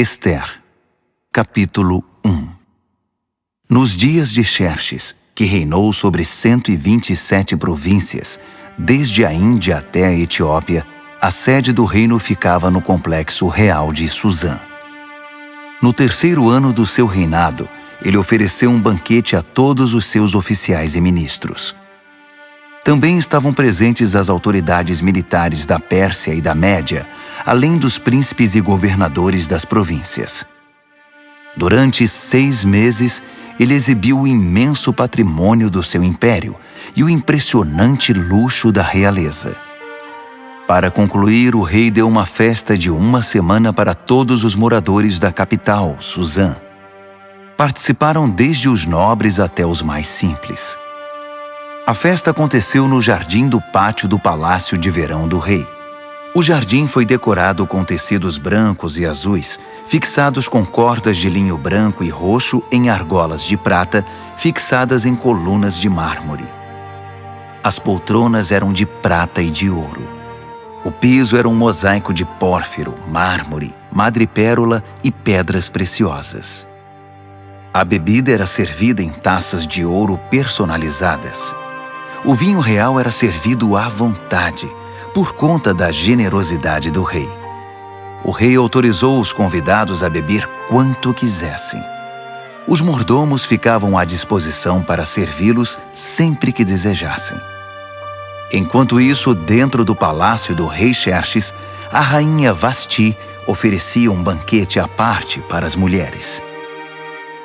Ester, capítulo 1. Nos dias de Xerxes, que reinou sobre 127 províncias, desde a Índia até a Etiópia, a sede do reino ficava no complexo real de Susã. No terceiro ano do seu reinado, ele ofereceu um banquete a todos os seus oficiais e ministros. Também estavam presentes as autoridades militares da Pérsia e da Média, além dos príncipes e governadores das províncias. Durante 6 meses, ele exibiu o imenso patrimônio do seu império e o impressionante luxo da realeza. Para concluir, o rei deu uma festa de 1 semana para todos os moradores da capital, Susã. Participaram desde os nobres até os mais simples. A festa aconteceu no jardim do pátio do palácio de verão do rei. O jardim foi decorado com tecidos brancos e azuis, fixados com cordas de linho branco e roxo em argolas de prata, fixadas em colunas de mármore. As poltronas eram de prata e de ouro. O piso era um mosaico de pórfiro, mármore, madrepérola e pedras preciosas. A bebida era servida em taças de ouro personalizadas. O vinho real era servido à vontade, por conta da generosidade do rei. O rei autorizou os convidados a beber quanto quisessem. Os mordomos ficavam à disposição para servi-los sempre que desejassem. Enquanto isso, dentro do palácio do rei Xerxes, a rainha Vasti oferecia um banquete à parte para as mulheres.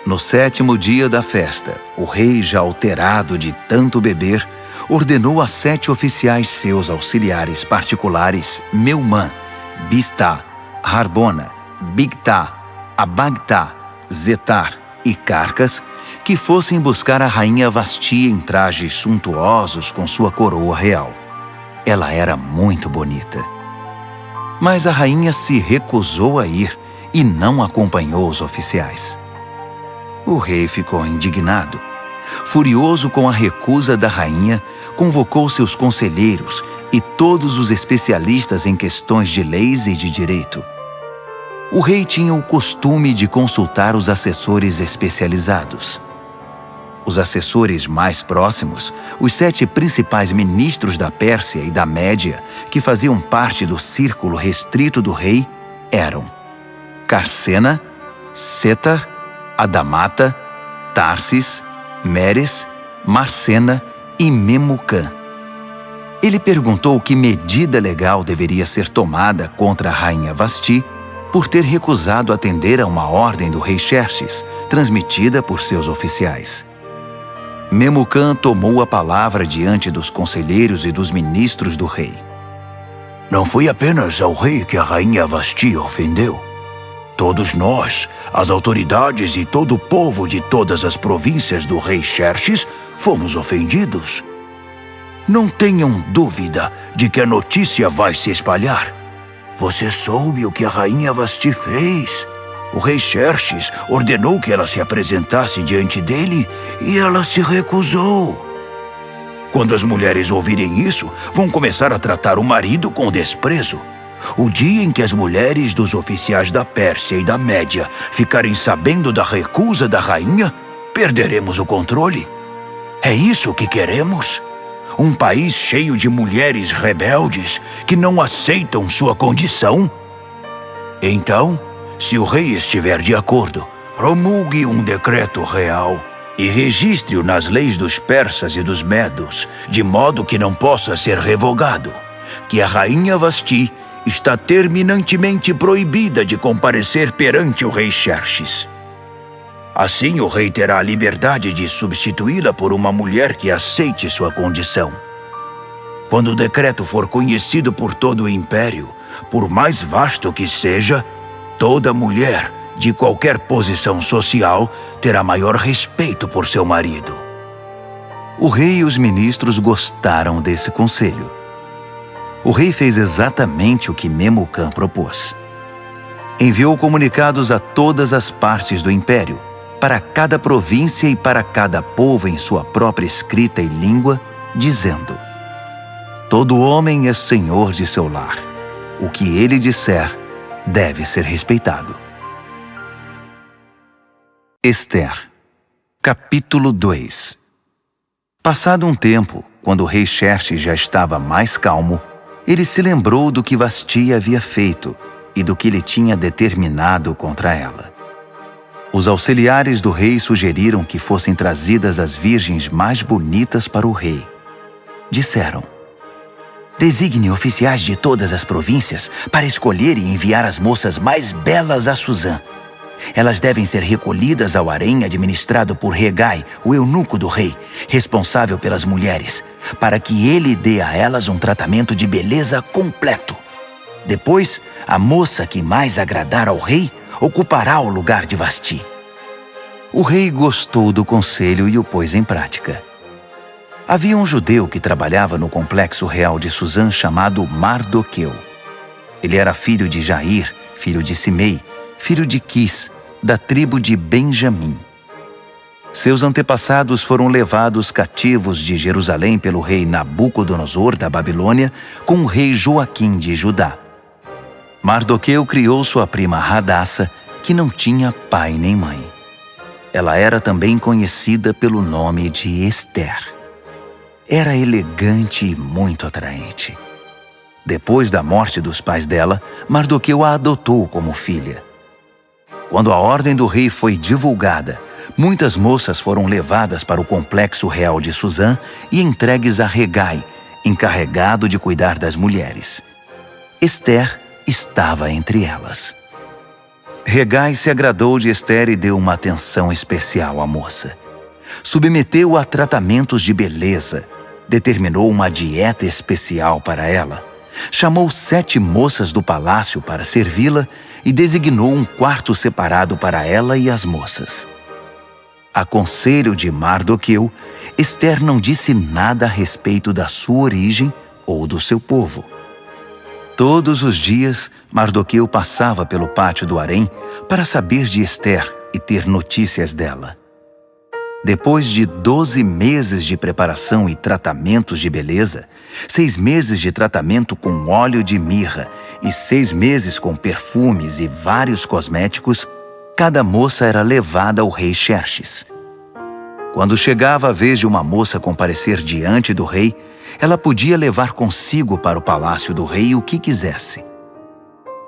No 7º dia da festa, o rei, já alterado de tanto beber, ordenou a 7 oficiais seus auxiliares particulares, Meumã, Biztá, Harbona, Bigtá, Abagtá, Zetar e Carcas, que fossem buscar a rainha Vasti em trajes suntuosos com sua coroa real. Ela era muito bonita. Mas a rainha se recusou a ir e não acompanhou os oficiais. O rei ficou indignado. Furioso com a recusa da rainha, convocou seus conselheiros e todos os especialistas em questões de leis e de direito. O rei tinha o costume de consultar os assessores especializados. Os assessores mais próximos, os 7 principais ministros da Pérsia e da Média, que faziam parte do círculo restrito do rei, eram Carsena, Setar, Adamata, Tarsis, Meres, Marcena e Memucã. Ele perguntou que medida legal deveria ser tomada contra a rainha Vasti por ter recusado atender a uma ordem do rei Xerxes, transmitida por seus oficiais. Memucã tomou a palavra diante dos conselheiros e dos ministros do rei. Não foi apenas ao rei que a rainha Vasti ofendeu. Todos nós, as autoridades e todo o povo de todas as províncias do rei Xerxes, fomos ofendidos. Não tenham dúvida de que a notícia vai se espalhar. Você soube o que a rainha Vasti fez? O rei Xerxes ordenou que ela se apresentasse diante dele e ela se recusou. Quando as mulheres ouvirem isso, vão começar a tratar o marido com desprezo. O dia em que as mulheres dos oficiais da Pérsia e da Média ficarem sabendo da recusa da rainha, perderemos o controle. É isso que queremos? Um país cheio de mulheres rebeldes que não aceitam sua condição? Então, se o rei estiver de acordo, promulgue um decreto real e registre-o nas leis dos persas e dos medos, de modo que não possa ser revogado, que a rainha Vasti está terminantemente proibida de comparecer perante o rei Xerxes. Assim, o rei terá a liberdade de substituí-la por uma mulher que aceite sua condição. Quando o decreto for conhecido por todo o império, por mais vasto que seja, toda mulher, de qualquer posição social, terá maior respeito por seu marido. O rei e os ministros gostaram desse conselho. O rei fez exatamente o que Memucã propôs. Enviou comunicados a todas as partes do império, para cada província e para cada povo em sua própria escrita e língua, dizendo: todo homem é senhor de seu lar. O que ele disser deve ser respeitado. Ester, capítulo 2. Passado um tempo, quando o rei Xerxes já estava mais calmo, ele se lembrou do que Vasti havia feito e do que ele tinha determinado contra ela. Os auxiliares do rei sugeriram que fossem trazidas as virgens mais bonitas para o rei. Disseram: designe oficiais de todas as províncias para escolher e enviar as moças mais belas a Suzã. Elas devem ser recolhidas ao harém administrado por Hegai, o eunuco do rei, responsável pelas mulheres, para que ele dê a elas um tratamento de beleza completo. Depois, a moça que mais agradar ao rei ocupará o lugar de Vasti. O rei gostou do conselho e o pôs em prática. Havia um judeu que trabalhava no complexo real de Suzã chamado Mardoqueu. Ele era filho de Jair, filho de Simei, filho de Quis, da tribo de Benjamim. Seus antepassados foram levados cativos de Jerusalém pelo rei Nabucodonosor da Babilônia com o rei Joaquim de Judá. Mardoqueu criou sua prima Hadassa, que não tinha pai nem mãe. Ela era também conhecida pelo nome de Ester. Era elegante e muito atraente. Depois da morte dos pais dela, Mardoqueu a adotou como filha. Quando a ordem do rei foi divulgada, muitas moças foram levadas para o complexo real de Suzã e entregues a Hegai, encarregado de cuidar das mulheres. Ester estava entre elas. Hegai se agradou de Ester e deu uma atenção especial à moça. Submeteu-a a tratamentos de beleza, determinou uma dieta especial para ela, chamou 7 moças do palácio para servi-la e designou um quarto separado para ela e as moças. A conselho de Mardoqueu, Ester não disse nada a respeito da sua origem ou do seu povo. Todos os dias, Mardoqueu passava pelo pátio do harém para saber de Ester e ter notícias dela. Depois de 12 meses de preparação e tratamentos de beleza, 6 meses de tratamento com óleo de mirra e 6 meses com perfumes e vários cosméticos, cada moça era levada ao rei Xerxes. Quando chegava a vez de uma moça comparecer diante do rei, ela podia levar consigo para o palácio do rei o que quisesse.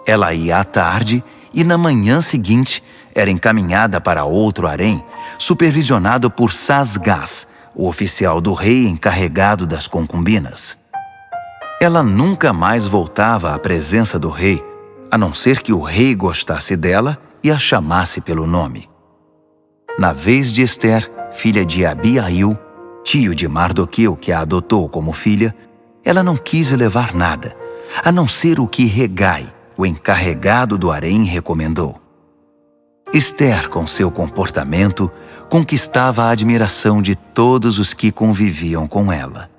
Ela ia à tarde e na manhã seguinte era encaminhada para outro harém, supervisionado por Sasgás, o oficial do rei encarregado das concubinas. Ela nunca mais voltava à presença do rei, a não ser que o rei gostasse dela e a chamasse pelo nome. Na vez de Ester, filha de Abiail, tio de Mardoqueu que a adotou como filha, ela não quis levar nada, a não ser o que Hegai, o encarregado do harém, recomendou. Ester, com seu comportamento, conquistava a admiração de todos os que conviviam com ela.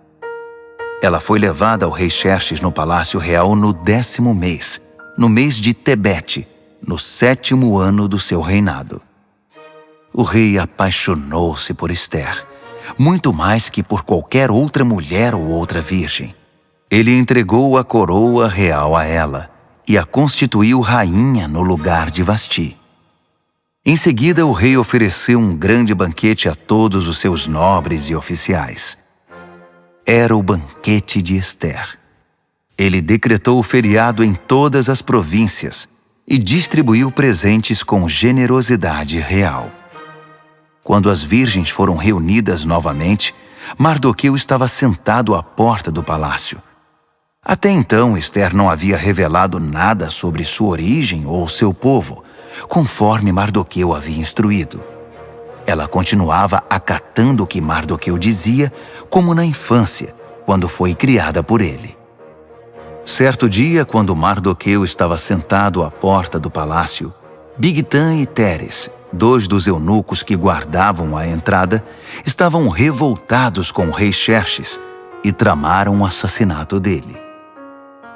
Ela foi levada ao rei Xerxes no palácio real no 10º mês, no mês de Tebete, no 7º ano do seu reinado. O rei apaixonou-se por Ester, muito mais que por qualquer outra mulher ou outra virgem. Ele entregou a coroa real a ela e a constituiu rainha no lugar de Vasti. Em seguida, o rei ofereceu um grande banquete a todos os seus nobres e oficiais. Era o banquete de Ester. Ele decretou o feriado em todas as províncias e distribuiu presentes com generosidade real. Quando as virgens foram reunidas novamente, Mardoqueu estava sentado à porta do palácio. Até então, Ester não havia revelado nada sobre sua origem ou seu povo, conforme Mardoqueu havia instruído. Ela continuava acatando o que Mardoqueu dizia, como na infância, quando foi criada por ele. Certo dia, quando Mardoqueu estava sentado à porta do palácio, Bigtã e Teres, 2 dos eunucos que guardavam a entrada, estavam revoltados com o rei Xerxes e tramaram o assassinato dele.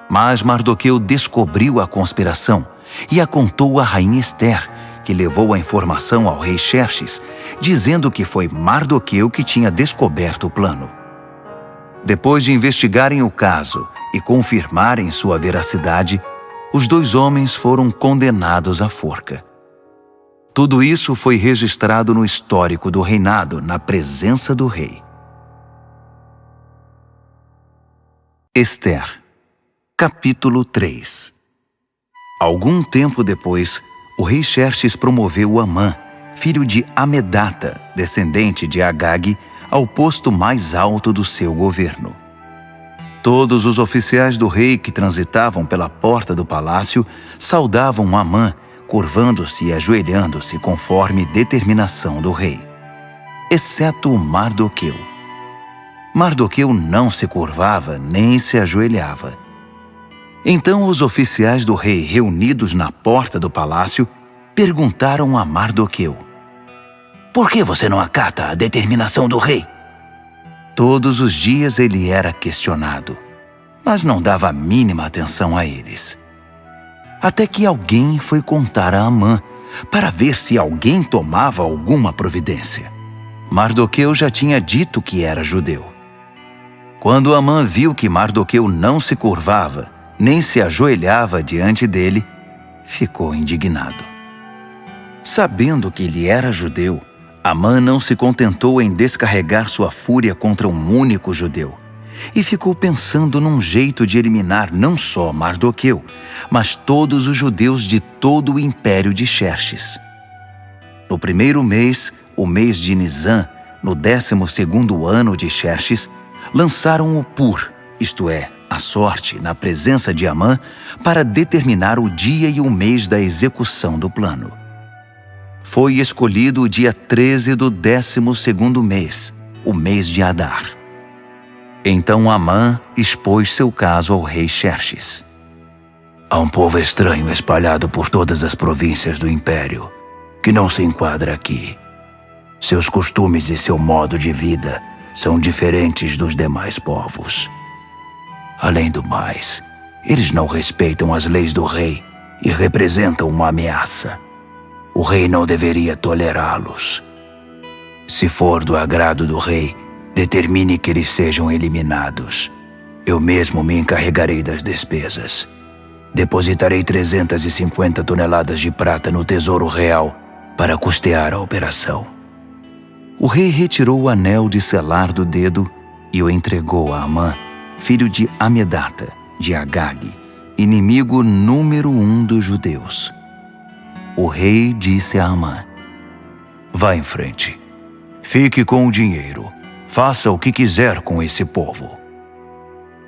Mas Mardoqueu descobriu a conspiração e a contou à rainha Ester, que levou a informação ao rei Xerxes, dizendo que foi Mardoqueu que tinha descoberto o plano. Depois de investigarem o caso e confirmarem sua veracidade, os 2 homens foram condenados à forca. Tudo isso foi registrado no histórico do reinado, na presença do rei. Ester, capítulo 3. Algum tempo depois, o rei Xerxes promoveu Amã, filho de Amedata, descendente de Agag, ao posto mais alto do seu governo. Todos os oficiais do rei que transitavam pela porta do palácio saudavam Amã, curvando-se e ajoelhando-se conforme determinação do rei, exceto Mardoqueu. Mardoqueu não se curvava nem se ajoelhava. Então os oficiais do rei, reunidos na porta do palácio, perguntaram a Mardoqueu: "Por que você não acata a determinação do rei?" Todos os dias ele era questionado, mas não dava a mínima atenção a eles. Até que alguém foi contar a Amã, para ver se alguém tomava alguma providência. Mardoqueu já tinha dito que era judeu. Quando Amã viu que Mardoqueu não se curvava, nem se ajoelhava diante dele, ficou indignado. Sabendo que ele era judeu, Amã não se contentou em descarregar sua fúria contra um único judeu, e ficou pensando num jeito de eliminar não só Mardoqueu, mas todos os judeus de todo o império de Xerxes. No primeiro mês, o mês de Nisã, no 12º ano de Xerxes, lançaram o Pur, isto é, a sorte, na presença de Amã, para determinar o dia e o mês da execução do plano. Foi escolhido o dia 13 do 12º mês, o mês de Adar. Então Amã expôs seu caso ao rei Xerxes. "Há um povo estranho espalhado por todas as províncias do império, que não se enquadra aqui. Seus costumes e seu modo de vida são diferentes dos demais povos. Além do mais, eles não respeitam as leis do rei e representam uma ameaça. O rei não deveria tolerá-los. Se for do agrado do rei, determine que eles sejam eliminados. Eu mesmo me encarregarei das despesas. Depositarei 350 toneladas de prata no Tesouro Real para custear a operação." O rei retirou o anel de selar do dedo e o entregou a Amã, filho de Amedata, de Agag, inimigo número 1 dos judeus. O rei disse a Amã: "Vá em frente. Fique com o dinheiro. Faça o que quiser com esse povo."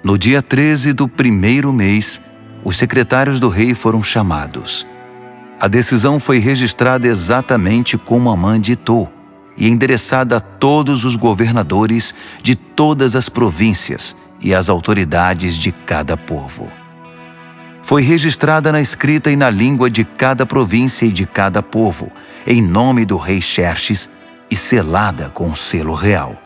No dia 13 do primeiro mês, os secretários do rei foram chamados. A decisão foi registrada exatamente como Amã ditou e endereçada a todos os governadores de todas as províncias e às autoridades de cada povo. Foi registrada na escrita e na língua de cada província e de cada povo, em nome do rei Xerxes, e selada com o selo real.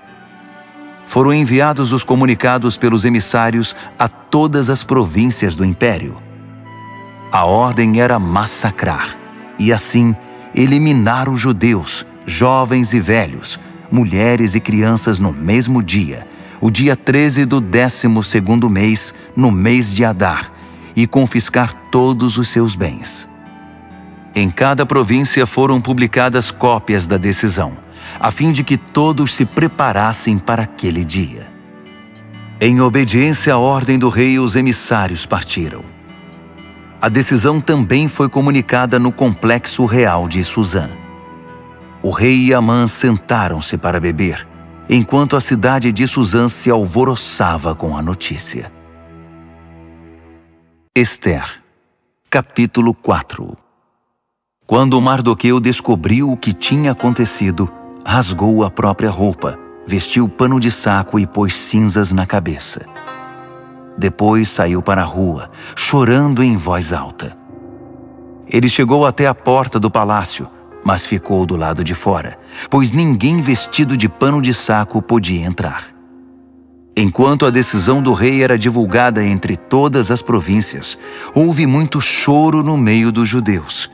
Foram enviados os comunicados pelos emissários a todas as províncias do império. A ordem era massacrar, e assim eliminar os judeus, jovens e velhos, mulheres e crianças no mesmo dia, o dia 13 do 12º mês, no mês de Adar, e confiscar todos os seus bens. Em cada província foram publicadas cópias da decisão, a fim de que todos se preparassem para aquele dia. Em obediência à ordem do rei, os emissários partiram. A decisão também foi comunicada no complexo real de Suzã. O rei e Amã sentaram-se para beber, enquanto a cidade de Suzã se alvoroçava com a notícia. Ester, capítulo 4. Quando Mardoqueu descobriu o que tinha acontecido, rasgou a própria roupa, vestiu pano de saco e pôs cinzas na cabeça. Depois saiu para a rua, chorando em voz alta. Ele chegou até a porta do palácio, mas ficou do lado de fora, pois ninguém vestido de pano de saco podia entrar. Enquanto a decisão do rei era divulgada entre todas as províncias, houve muito choro no meio dos judeus.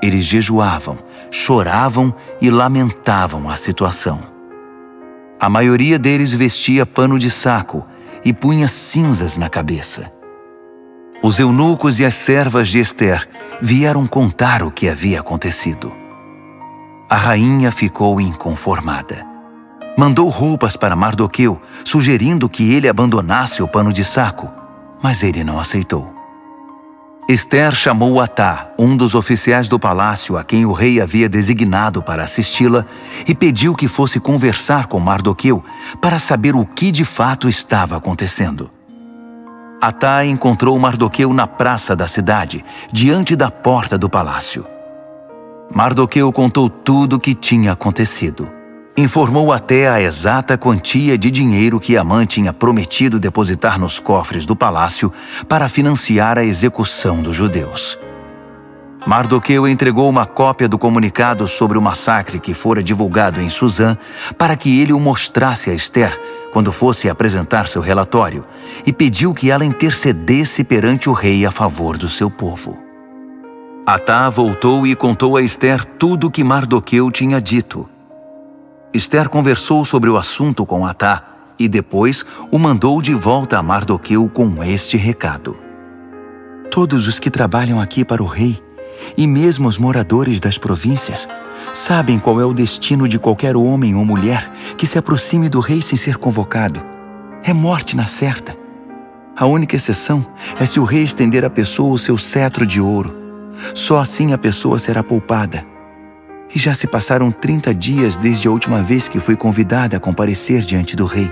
Eles jejuavam, choravam e lamentavam a situação. A maioria deles vestia pano de saco e punha cinzas na cabeça. Os eunucos e as servas de Ester vieram contar o que havia acontecido. A rainha ficou inconformada. Mandou roupas para Mardoqueu, sugerindo que ele abandonasse o pano de saco, mas ele não aceitou. Esther chamou Atá, um dos oficiais do palácio a quem o rei havia designado para assisti-la, e pediu que fosse conversar com Mardoqueu para saber o que de fato estava acontecendo. Atá encontrou Mardoqueu na praça da cidade, diante da porta do palácio. Mardoqueu contou tudo o que tinha acontecido. Informou até a exata quantia de dinheiro que Amã tinha prometido depositar nos cofres do palácio para financiar a execução dos judeus. Mardoqueu entregou uma cópia do comunicado sobre o massacre que fora divulgado em Suzã para que ele o mostrasse a Esther quando fosse apresentar seu relatório e pediu que ela intercedesse perante o rei a favor do seu povo. Atá voltou e contou a Esther tudo o que Mardoqueu tinha dito. Esther conversou sobre o assunto com Atá e depois o mandou de volta a Mardoqueu com este recado: todos os que trabalham aqui para o rei, e mesmo os moradores das províncias, sabem qual é o destino de qualquer homem ou mulher que se aproxime do rei sem ser convocado. É morte na certa. A única exceção é se o rei estender à pessoa o seu cetro de ouro. Só assim a pessoa será poupada. E já se passaram 30 dias desde a última vez que fui convidada a comparecer diante do rei.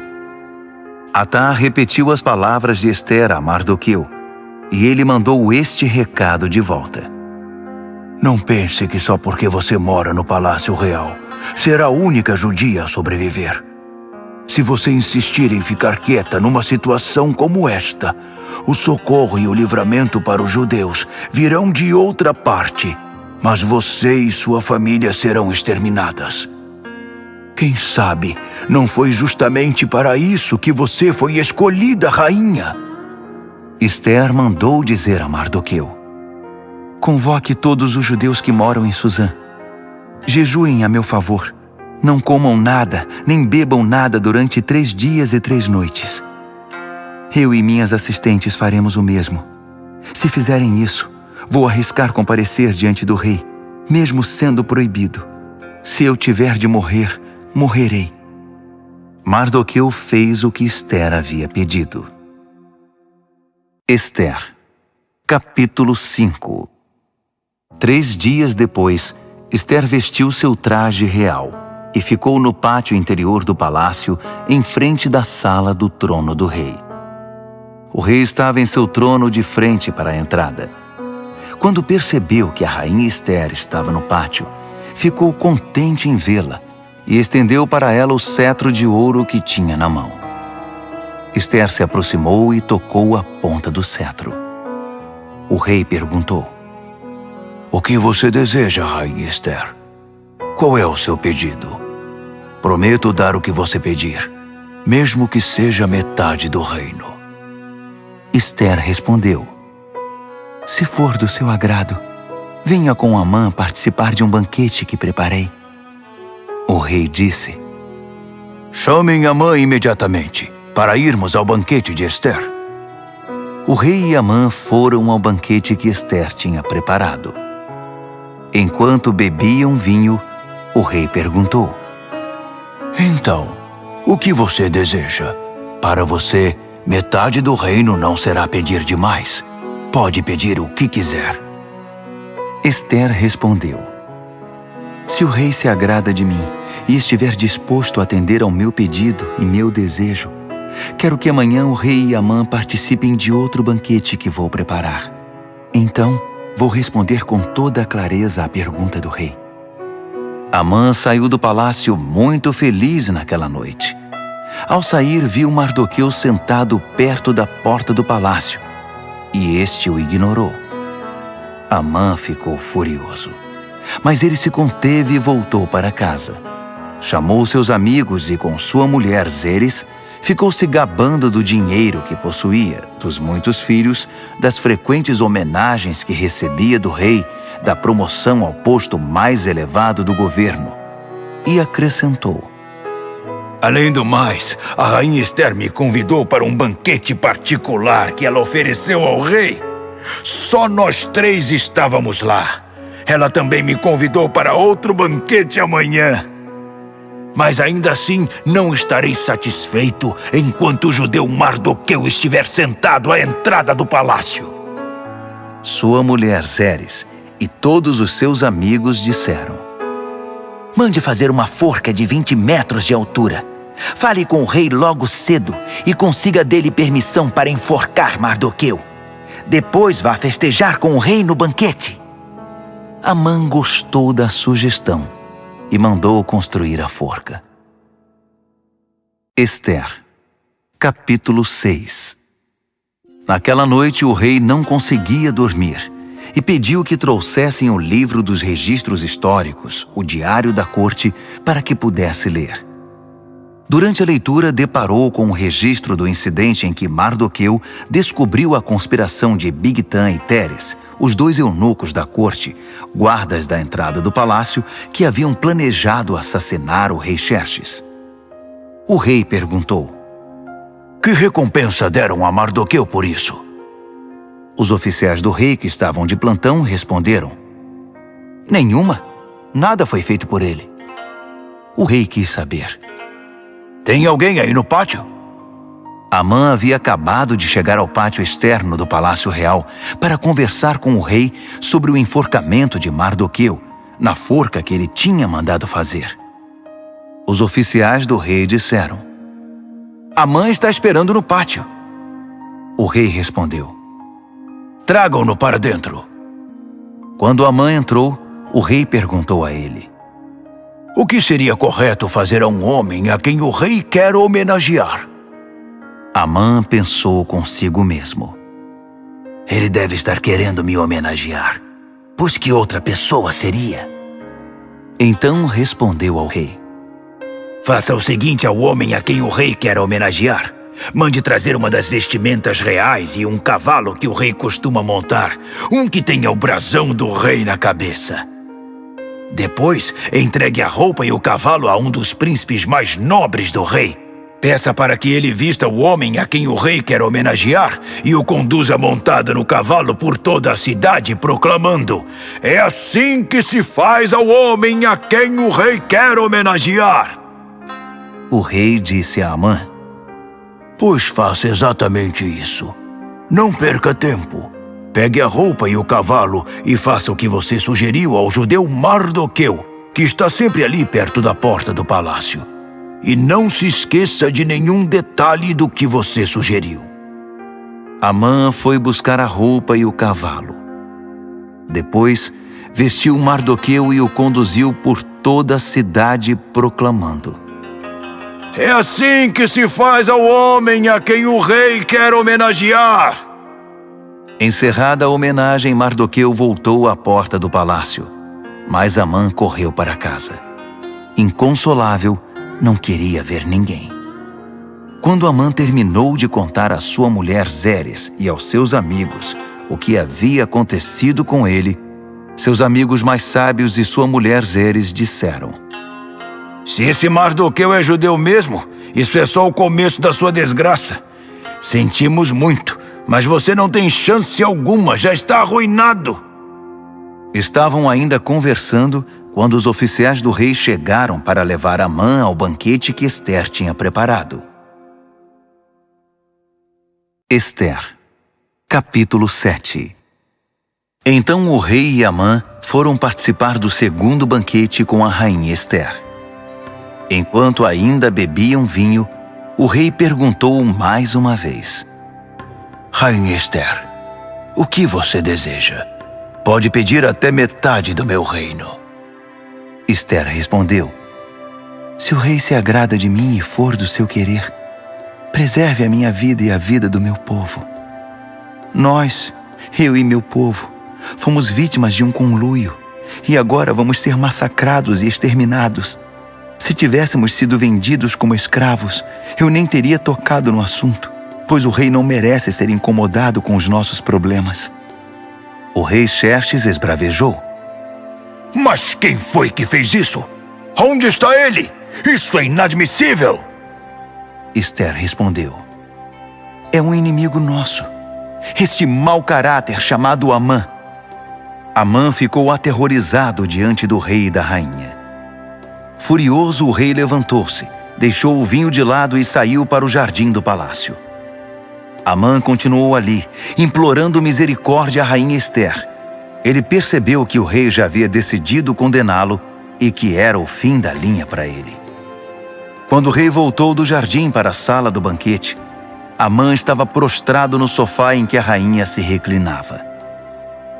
Atá repetiu as palavras de Esther a Mardoqueu, e ele mandou este recado de volta: não pense que só porque você mora no palácio real será a única judia a sobreviver. Se você insistir em ficar quieta numa situação como esta, o socorro e o livramento para os judeus virão de outra parte, mas você e sua família serão exterminadas. Quem sabe não foi justamente para isso que você foi escolhida rainha? Esther mandou dizer a Mardoqueu: convoque todos os judeus que moram em Suzã. Jejuem a meu favor. Não comam nada, nem bebam nada durante 3 dias e 3 noites. Eu e minhas assistentes faremos o mesmo. Se fizerem isso, vou arriscar comparecer diante do rei, mesmo sendo proibido. Se eu tiver de morrer, morrerei. Mardoqueu fez o que Esther havia pedido. Esther, capítulo 5. 3 dias depois, Esther vestiu seu traje real e ficou no pátio interior do palácio, em frente da sala do trono do rei. O rei estava em seu trono de frente para a entrada. Quando percebeu que a rainha Esther estava no pátio, ficou contente em vê-la e estendeu para ela o cetro de ouro que tinha na mão. Esther se aproximou e tocou a ponta do cetro. O rei perguntou: o que você deseja, rainha Esther? Qual é o seu pedido? Prometo dar o que você pedir, mesmo que seja metade do reino. Esther respondeu: se for do seu agrado, venha com Amã participar de um banquete que preparei. O rei disse: chamem Amã imediatamente, para irmos ao banquete de Esther. O rei e Amã foram ao banquete que Esther tinha preparado. Enquanto bebiam vinho, o rei perguntou: então, o que você deseja? Para você, metade do reino não será pedir demais. Pode pedir o que quiser. Esther respondeu: se o rei se agrada de mim e estiver disposto a atender ao meu pedido e meu desejo, quero que amanhã o rei e Amã participem de outro banquete que vou preparar. Então, vou responder com toda a clareza à pergunta do rei. Amã saiu do palácio muito feliz naquela noite. Ao sair, viu Mardoqueu sentado perto da porta do palácio, e este o ignorou. Amã ficou furioso, mas ele se conteve e voltou para casa. Chamou seus amigos e, com sua mulher Zeres, ficou se gabando do dinheiro que possuía, dos muitos filhos, das frequentes homenagens que recebia do rei, da promoção ao posto mais elevado do governo. E acrescentou: além do mais, a rainha Esther me convidou para um banquete particular que ela ofereceu ao rei. Só nós 3 estávamos lá. Ela também me convidou para outro banquete amanhã. Mas ainda assim não estarei satisfeito enquanto o judeu Mardoqueu estiver sentado à entrada do palácio. Sua mulher Zeres e todos os seus amigos disseram: Mande fazer uma forca de 20 metros de altura. Fale com o rei logo cedo e consiga dele permissão para enforcar Mardoqueu. Depois vá festejar com o rei no banquete. Amã gostou da sugestão e mandou construir a forca. Ester, capítulo 6. Naquela noite o rei não conseguia dormir e pediu que trouxessem o livro dos registros históricos, o diário da corte, para que pudesse ler. Durante a leitura, deparou com um registro do incidente em que Mardoqueu descobriu a conspiração de Bigtan e Teres, os dois eunucos da corte, guardas da entrada do palácio, que haviam planejado assassinar o rei Xerxes. O rei perguntou: Que recompensa deram a Mardoqueu por isso? Os oficiais do rei que estavam de plantão responderam: Nenhuma. Nada foi feito por ele. O rei quis saber: Tem alguém aí no pátio? Amã havia acabado de chegar ao pátio externo do Palácio Real para conversar com o rei sobre o enforcamento de Mardoqueu, na forca que ele tinha mandado fazer. Os oficiais do rei disseram: Amã está esperando no pátio. O rei respondeu: Tragam-no para dentro. Quando Amã entrou, o rei perguntou a ele: O que seria correto fazer a um homem a quem o rei quer homenagear? Amã pensou consigo mesmo: Ele deve estar querendo me homenagear, pois que outra pessoa seria? Então respondeu ao rei: Faça o seguinte ao homem a quem o rei quer homenagear. Mande trazer uma das vestimentas reais e um cavalo que o rei costuma montar, um que tenha o brasão do rei na cabeça. Depois, entregue a roupa e o cavalo a um dos príncipes mais nobres do rei. Peça para que ele vista o homem a quem o rei quer homenagear e o conduza montado no cavalo por toda a cidade, proclamando: É assim que se faz ao homem a quem o rei quer homenagear. O rei disse a Amã: Pois faça exatamente isso. Não perca tempo. Pegue a roupa e o cavalo e faça o que você sugeriu ao judeu Mardoqueu, que está sempre ali perto da porta do palácio. E não se esqueça de nenhum detalhe do que você sugeriu. Amã foi buscar a roupa e o cavalo. Depois, vestiu Mardoqueu e o conduziu por toda a cidade, proclamando: É assim que se faz ao homem a quem o rei quer homenagear. Encerrada a homenagem, Mardoqueu voltou à porta do palácio, mas Amã correu para casa. Inconsolável, não queria ver ninguém. Quando Amã terminou de contar à sua mulher Zeres e aos seus amigos o que havia acontecido com ele, seus amigos mais sábios e sua mulher Zeres disseram: Se esse Mardoqueu é judeu mesmo, isso é só o começo da sua desgraça. Sentimos muito, mas você não tem chance alguma, já está arruinado. Estavam ainda conversando quando os oficiais do rei chegaram para levar Amã ao banquete que Ester tinha preparado. Ester, capítulo 7. Então o rei e Amã foram participar do segundo banquete com a rainha Ester. Enquanto ainda bebiam vinho, o rei perguntou mais uma vez: Rainha Ester, o que você deseja? Pode pedir até metade do meu reino. Ester respondeu: Se o rei se agrada de mim e for do seu querer, preserve a minha vida e a vida do meu povo. Nós, eu e meu povo, fomos vítimas de um conluio e agora vamos ser massacrados e exterminados. Se tivéssemos sido vendidos como escravos, eu nem teria tocado no assunto, pois o rei não merece ser incomodado com os nossos problemas. O rei Xerxes esbravejou: Mas quem foi que fez isso? Onde está ele? Isso é inadmissível! Ester respondeu: É um inimigo nosso, este mau caráter chamado Amã. Amã ficou aterrorizado diante do rei e da rainha. Furioso, o rei levantou-se, deixou o vinho de lado e saiu para o jardim do palácio. Amã continuou ali, implorando misericórdia à rainha Ester. Ele percebeu que o rei já havia decidido condená-lo e que era o fim da linha para ele. Quando o rei voltou do jardim para a sala do banquete, Amã estava prostrado no sofá em que a rainha se reclinava.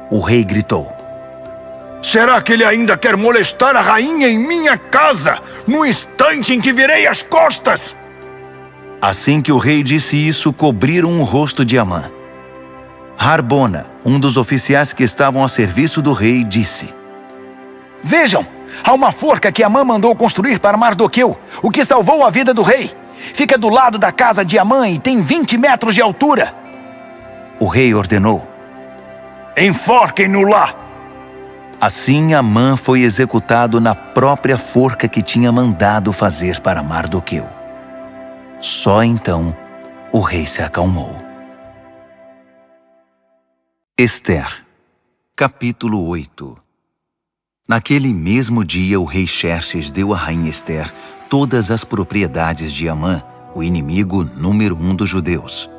O rei gritou: Será que ele ainda quer molestar a rainha em minha casa, no instante em que virei as costas? Assim que o rei disse isso, cobriram o rosto de Amã. Harbona, um dos oficiais que estavam a serviço do rei, disse: Vejam, há uma forca que Amã mandou construir para Mardoqueu, o que salvou a vida do rei. Fica do lado da casa de Amã e tem 20 metros de altura. O rei ordenou: Enforquem-no lá! Assim, Amã foi executado na própria forca que tinha mandado fazer para Mardoqueu. Só então o rei se acalmou. Ester, capítulo 8. Naquele mesmo dia, o rei Xerxes deu à rainha Ester todas as propriedades de Amã, o inimigo número 1 dos judeus.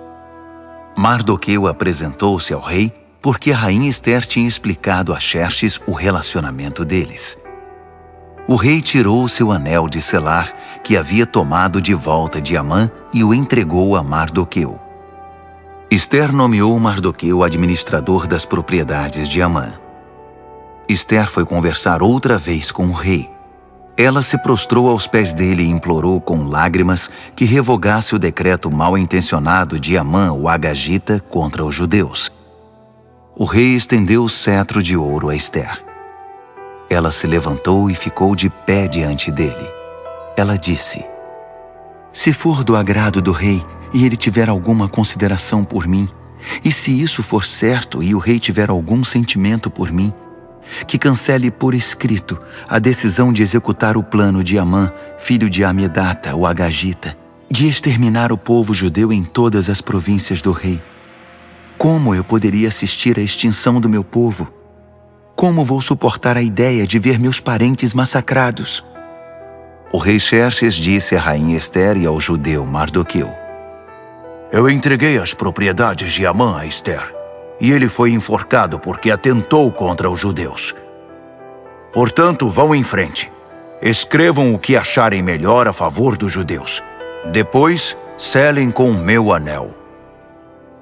Mardoqueu apresentou-se ao rei porque a rainha Ester tinha explicado a Xerxes o relacionamento deles. O rei tirou seu anel de selar, que havia tomado de volta de Amã, e o entregou a Mardoqueu. Ester nomeou Mardoqueu administrador das propriedades de Amã. Ester foi conversar outra vez com o rei. Ela se prostrou aos pés dele e implorou com lágrimas que revogasse o decreto mal-intencionado de Amã, o Agagita, contra os judeus. O rei estendeu o cetro de ouro a Ester. Ela se levantou e ficou de pé diante dele. Ela disse: Se for do agrado do rei e ele tiver alguma consideração por mim, e se isso for certo e o rei tiver algum sentimento por mim, que cancele por escrito a decisão de executar o plano de Amã, filho de Amedata, o Agagita, de exterminar o povo judeu em todas as províncias do rei. Como eu poderia assistir à extinção do meu povo? Como vou suportar a ideia de ver meus parentes massacrados? O rei Xerxes disse à rainha Ester e ao judeu Mardoqueu: Eu entreguei as propriedades de Amã a Ester, e ele foi enforcado porque atentou contra os judeus. Portanto, vão em frente. Escrevam o que acharem melhor a favor dos judeus. Depois, selem com o meu anel.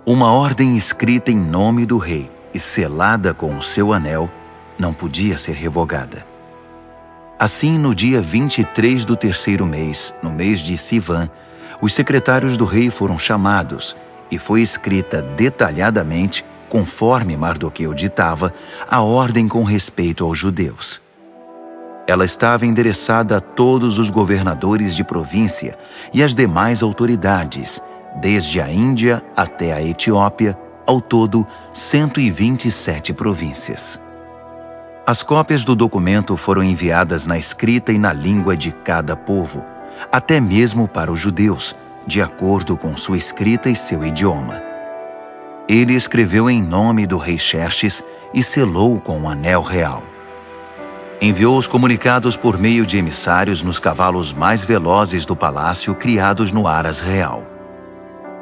Uma ordem escrita em nome do rei e selada com o seu anel não podia ser revogada. Assim, no dia 23 do terceiro mês, no mês de Sivan, os secretários do rei foram chamados e foi escrita detalhadamente, conforme Mardoqueu ditava, a ordem com respeito aos judeus. Ela estava endereçada a todos os governadores de província e às demais autoridades, desde a Índia até a Etiópia, ao todo 127 províncias. As cópias do documento foram enviadas na escrita e na língua de cada povo, até mesmo para os judeus, de acordo com sua escrita e seu idioma. Ele escreveu em nome do rei Xerxes e selou com um anel real. Enviou os comunicados por meio de emissários nos cavalos mais velozes do palácio criados no Aras Real.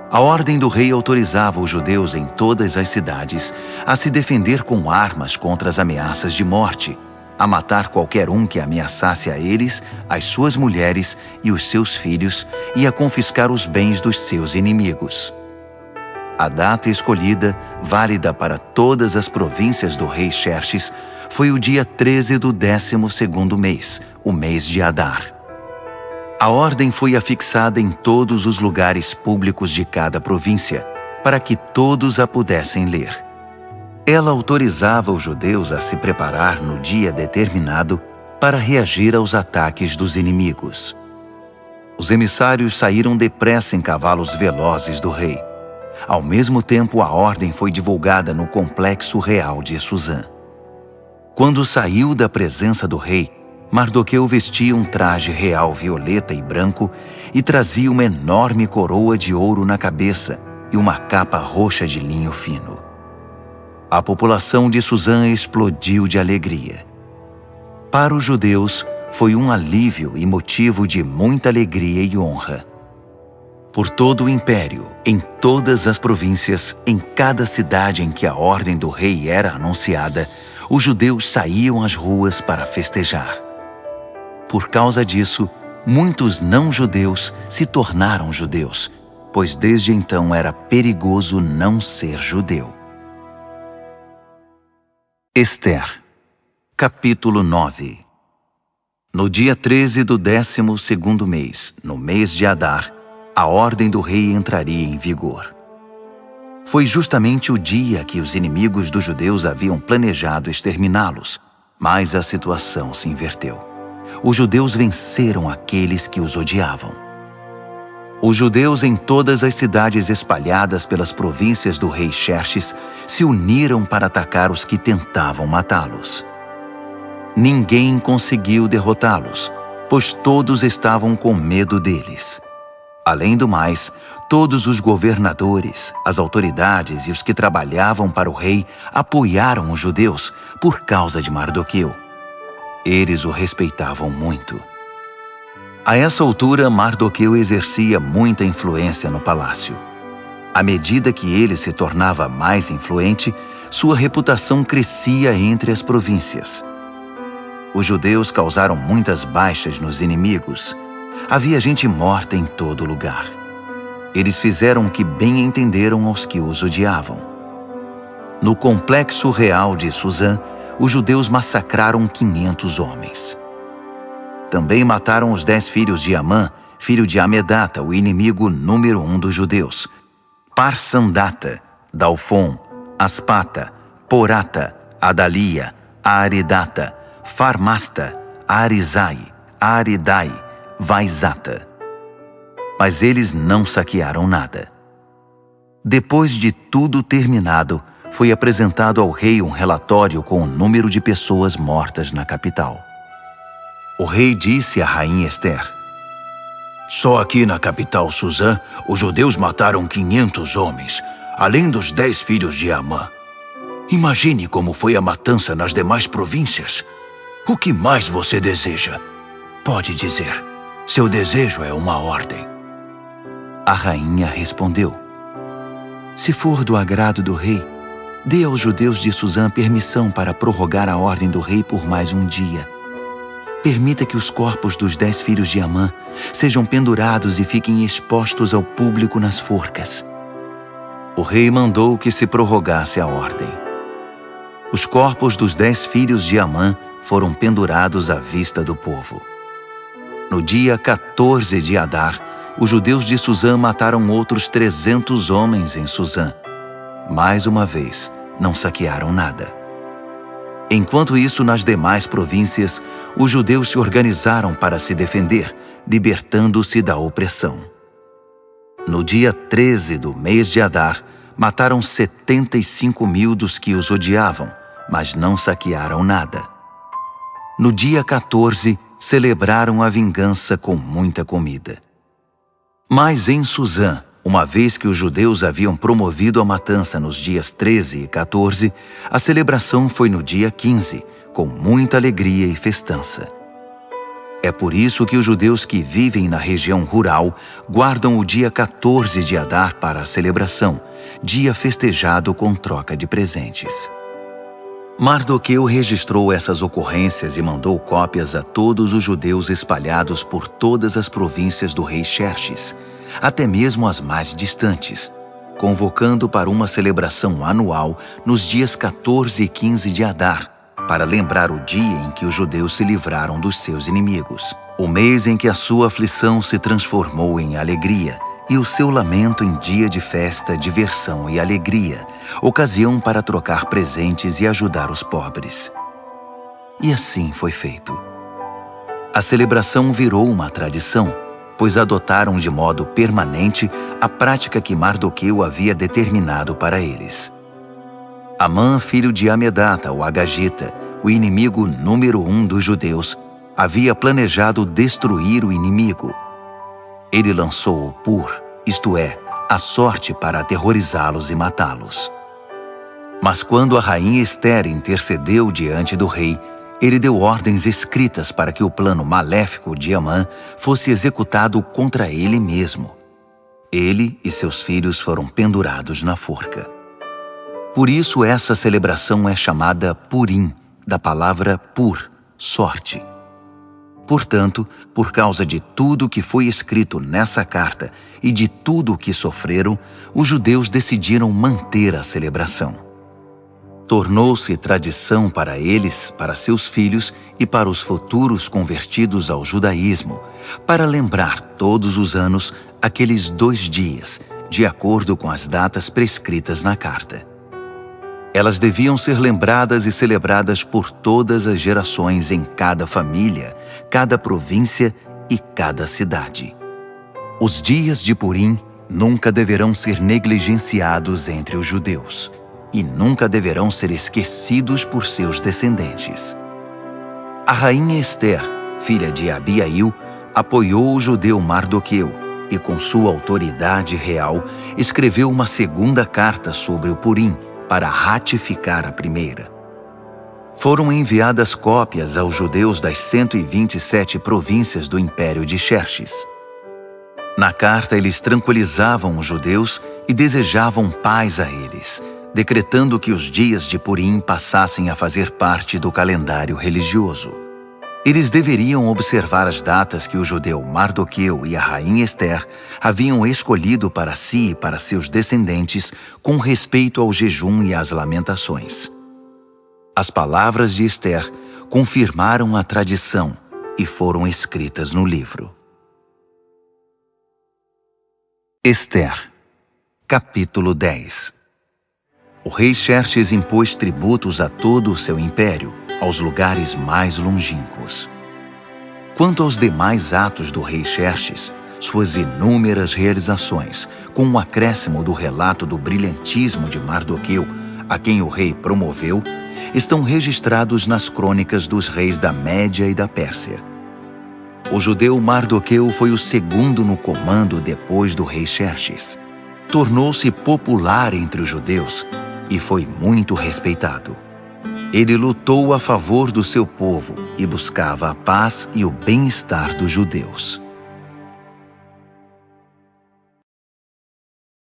A ordem do rei autorizava os judeus em todas as cidades a se defender com armas contra as ameaças de morte, a matar qualquer um que ameaçasse a eles, as suas mulheres e os seus filhos, e a confiscar os bens dos seus inimigos. A data escolhida, válida para todas as províncias do rei Xerxes, foi o dia 13 do 12º mês, o mês de Adar. A ordem foi afixada em todos os lugares públicos de cada província, para que todos a pudessem ler. Ela autorizava os judeus a se preparar no dia determinado para reagir aos ataques dos inimigos. Os emissários saíram depressa em cavalos velozes do rei. Ao mesmo tempo, a ordem foi divulgada no complexo real de Suzã. Quando saiu da presença do rei, Mardoqueu vestia um traje real violeta e branco e trazia uma enorme coroa de ouro na cabeça e uma capa roxa de linho fino. A população de Suzã explodiu de alegria. Para os judeus, foi um alívio e motivo de muita alegria e honra. Por todo o império, em todas as províncias, em cada cidade em que a ordem do rei era anunciada, os judeus saíam às ruas para festejar. Por causa disso, muitos não-judeus se tornaram judeus, pois desde então era perigoso não ser judeu. Ester, capítulo 9. No dia 13 do 12º mês, no mês de Adar, a ordem do rei entraria em vigor. Foi justamente o dia que os inimigos dos judeus haviam planejado exterminá-los, mas a situação se inverteu. Os judeus venceram aqueles que os odiavam. Os judeus em todas as cidades espalhadas pelas províncias do rei Xerxes se uniram para atacar os que tentavam matá-los. Ninguém conseguiu derrotá-los, pois todos estavam com medo deles. Além do mais, todos os governadores, as autoridades e os que trabalhavam para o rei apoiaram os judeus por causa de Mardoqueu. Eles o respeitavam muito. A essa altura, Mardoqueu exercia muita influência no palácio. À medida que ele se tornava mais influente, sua reputação crescia entre as províncias. Os judeus causaram muitas baixas nos inimigos. Havia gente morta em todo lugar. Eles fizeram o que bem entenderam aos que os odiavam. No complexo real de Suzã, os judeus massacraram 500 homens. Também mataram os 10 filhos de Amã, filho de Amedata, o inimigo número 1 dos judeus, Parsandata, Dalfon, Aspata, Porata, Adalia, Aridata, Farmasta, Arizai, Aridai, Vaizata. Mas eles não saquearam nada. Depois de tudo terminado, foi apresentado ao rei um relatório com o número de pessoas mortas na capital. O rei disse à rainha Ester: Só aqui na capital Suzã, os judeus mataram 500 homens, além dos 10 filhos de Amã. Imagine como foi a matança nas demais províncias. O que mais você deseja? Pode dizer. Seu desejo é uma ordem. A rainha respondeu: Se for do agrado do rei, dê aos judeus de Suzã permissão para prorrogar a ordem do rei por mais um dia. Permita que os corpos dos 10 filhos de Amã sejam pendurados e fiquem expostos ao público nas forcas. O rei mandou que se prorrogasse a ordem. Os corpos dos 10 filhos de Amã foram pendurados à vista do povo. No dia 14 de Adar, os judeus de Suzã mataram outros 300 homens em Suzã. Mais uma vez, não saquearam nada. Enquanto isso, nas demais províncias, os judeus se organizaram para se defender, libertando-se da opressão. No dia 13 do mês de Adar, mataram 75.000 dos que os odiavam, mas não saquearam nada. No dia 14, celebraram a vingança com muita comida. Mas em Suzã, uma vez que os judeus haviam promovido a matança nos dias 13 e 14, a celebração foi no dia 15, com muita alegria e festança. É por isso que os judeus que vivem na região rural guardam o dia 14 de Adar para a celebração, dia festejado com troca de presentes. Mardoqueu registrou essas ocorrências e mandou cópias a todos os judeus espalhados por todas as províncias do rei Xerxes, até mesmo as mais distantes, convocando para uma celebração anual nos dias 14 e 15 de Adar, para lembrar o dia em que os judeus se livraram dos seus inimigos, o mês em que a sua aflição se transformou em alegria e o seu lamento em dia de festa, diversão e alegria, ocasião para trocar presentes e ajudar os pobres. E assim foi feito. A celebração virou uma tradição, pois adotaram de modo permanente a prática que Mardoqueu havia determinado para eles. Amã, filho de Amedata, o Agagita, o inimigo número 1 dos judeus, havia planejado destruir o inimigo. Ele lançou o Pur, isto é, a sorte para aterrorizá-los e matá-los. Mas quando a rainha Ester intercedeu diante do rei, ele deu ordens escritas para que o plano maléfico de Amã fosse executado contra ele mesmo. Ele e seus filhos foram pendurados na forca. Por isso essa celebração é chamada Purim, da palavra pur, sorte. Portanto, por causa de tudo que foi escrito nessa carta e de tudo o que sofreram, os judeus decidiram manter a celebração. Tornou-se tradição para eles, para seus filhos e para os futuros convertidos ao judaísmo, para lembrar todos os anos aqueles 2 dias, de acordo com as datas prescritas na carta. Elas deviam ser lembradas e celebradas por todas as gerações em cada família, cada província e cada cidade. Os dias de Purim nunca deverão ser negligenciados entre os judeus e nunca deverão ser esquecidos por seus descendentes. A rainha Ester, filha de Abiail, apoiou o judeu Mardoqueu e, com sua autoridade real, escreveu uma segunda carta sobre o Purim para ratificar a primeira. Foram enviadas cópias aos judeus das 127 províncias do Império de Xerxes. Na carta, eles tranquilizavam os judeus e desejavam paz a eles, decretando que os dias de Purim passassem a fazer parte do calendário religioso. Eles deveriam observar as datas que o judeu Mardoqueu e a rainha Ester haviam escolhido para si e para seus descendentes com respeito ao jejum e às lamentações. As palavras de Ester confirmaram a tradição e foram escritas no livro. Ester, capítulo 10. O rei Xerxes impôs tributos a todo o seu império, aos lugares mais longínquos. Quanto aos demais atos do rei Xerxes, suas inúmeras realizações, com o acréscimo do relato do brilhantismo de Mardoqueu, a quem o rei promoveu, estão registrados nas crônicas dos reis da Média e da Pérsia. O judeu Mardoqueu foi o segundo no comando depois do rei Xerxes. Tornou-se popular entre os judeus e foi muito respeitado. Ele lutou a favor do seu povo e buscava a paz e o bem-estar dos judeus.